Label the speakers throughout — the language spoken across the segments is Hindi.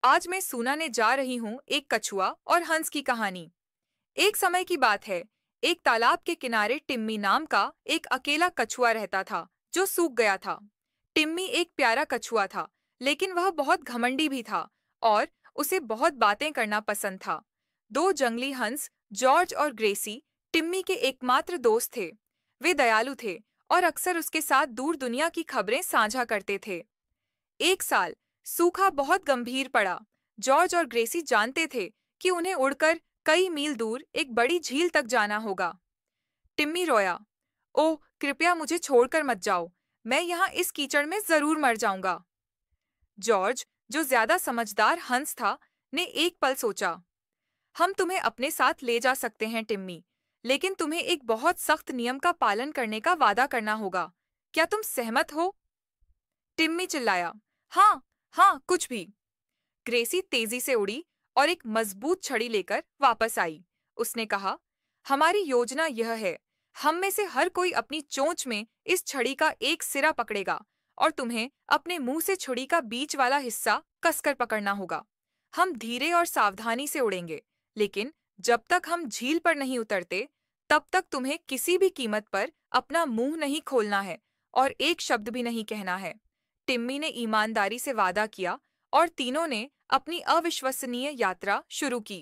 Speaker 1: आज मैं सुनाने जा रही हूँ एक कछुआ और हंस की कहानी। एक समय की बात है। एक तालाब के किनारे टिम्मी नाम का एक अकेला कछुआ रहता था जो सूख गया था। टिम्मी एक प्यारा कछुआ था, लेकिन वह बहुत घमंडी भी था और उसे बहुत बातें करना पसंद था। दो जंगली हंस, जॉर्ज और ग्रेसी, टिम्मी के एकमात्र दोस्त थे। वे दयालु थे और अक्सर उसके साथ दूर दुनिया की खबरें साझा करते थे। एक साल सूखा बहुत गंभीर पड़ा। जॉर्ज और ग्रेसी जानते थे कि उन्हें उड़कर कई मील दूर एक बड़ी झील तक जाना होगा। टिम्मी रोया, ओह कृपया मुझे छोड़कर मत जाओ, मैं यहाँ इस कीचड़ में जरूर मर जाऊंगा। जॉर्ज, जो ज्यादा समझदार हंस था, ने एक पल सोचा, हम तुम्हें अपने साथ ले जा सकते हैं टिम्मी, लेकिन तुम्हें एक बहुत सख्त नियम का पालन करने का वादा करना होगा। क्या तुम सहमत हो? टिम्मी चिल्लाया, हाँ, हाँ, कुछ भी। ग्रेसी तेजी से उड़ी और एक मजबूत छड़ी लेकर वापस आई। उसने कहा, हमारी योजना यह है, हम में से हर कोई अपनी चोंच में इस छड़ी का एक सिरा पकड़ेगा और तुम्हें अपने मुंह से छड़ी का बीच वाला हिस्सा कसकर पकड़ना होगा। हम धीरे और सावधानी से उड़ेंगे, लेकिन जब तक हम झील पर नहीं उतरते, तब तक तुम्हें किसी भी कीमत पर अपना मुंह नहीं खोलना है और एक शब्द भी नहीं कहना है। टिम्मी ने ईमानदारी से वादा किया और तीनों ने अपनी अविश्वसनीय यात्रा शुरू की।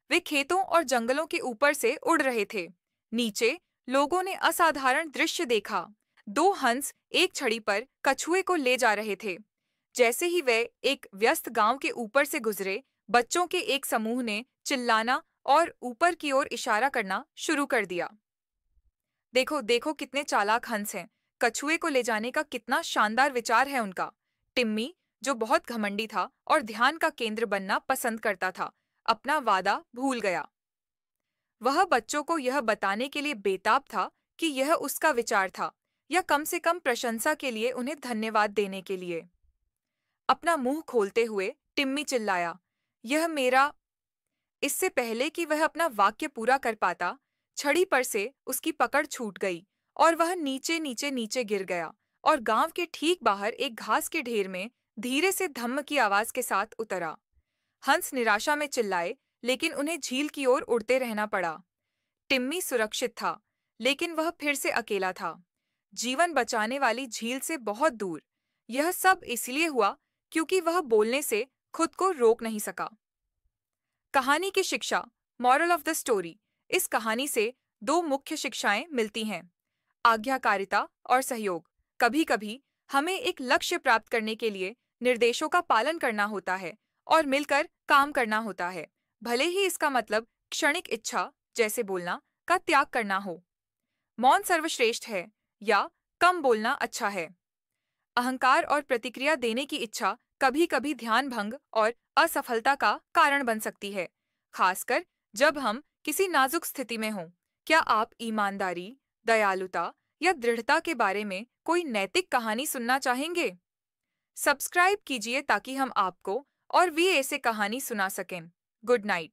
Speaker 1: वे खेतों और जंगलों के ऊपर से उड़ रहे थे। नीचे लोगों ने असाधारण दृश्य देखा। दो हंस एक छड़ी पर कछुए को ले जा रहे थे। जैसे ही वे एक व्यस्त गांव के ऊपर से गुजरे, बच्चों के एक समूह ने चिल्लाना और ऊपर की ओर इशारा करना शुरू कर दिया। देखो देखो कितने चालाक हंस हैं। कछुए को ले जाने का कितना शानदार विचार है उनका। टिम्मी, जो बहुत घमंडी था और ध्यान का केंद्र बनना पसंद करता था, अपना वादा भूल गया। वह बच्चों को यह बताने के लिए बेताब था कि यह उसका विचार था, या कम से कम प्रशंसा के लिए उन्हें धन्यवाद देने के लिए। अपना मुंह खोलते हुए टिम्मी चिल्लाया, यह मेरा। इससे पहले कि वह अपना वाक्य पूरा कर पाता, छड़ी पर से उसकी पकड़ छूट गई और वह नीचे नीचे नीचे गिर गया और गांव के ठीक बाहर एक घास के ढेर में धीरे से धम्म की आवाज के साथ उतरा। हंस निराशा में चिल्लाए, लेकिन उन्हें झील की ओर उड़ते रहना पड़ा। टिम्मी सुरक्षित था, लेकिन वह फिर से अकेला था, जीवन बचाने वाली झील से बहुत दूर। यह सब इसलिए हुआ क्योंकि वह बोलने से खुद को रोक नहीं सका। कहानी की शिक्षा, मॉरल ऑफ द स्टोरी। इस कहानी से दो मुख्य शिक्षाएं मिलती हैं। आज्ञाकारिता और सहयोग। कभी कभी हमें एक लक्ष्य प्राप्त करने के लिए निर्देशों का पालन करना होता है और मिलकर काम करना होता है, भले ही इसका मतलब क्षणिक इच्छा, जैसे बोलना, का त्याग करना हो। मौन सर्वश्रेष्ठ है या कम बोलना अच्छा है। अहंकार और प्रतिक्रिया देने की इच्छा कभी कभी ध्यान भंग और असफलता का कारण बन सकती है, खासकर जब हम किसी नाजुक स्थिति में हों। क्या आप ईमानदारी, दयालुता या दृढ़ता के बारे में कोई नैतिक कहानी सुनना चाहेंगे? सब्सक्राइब कीजिए ताकि हम आपको और भी ऐसे कहानी सुना सकें। Good night.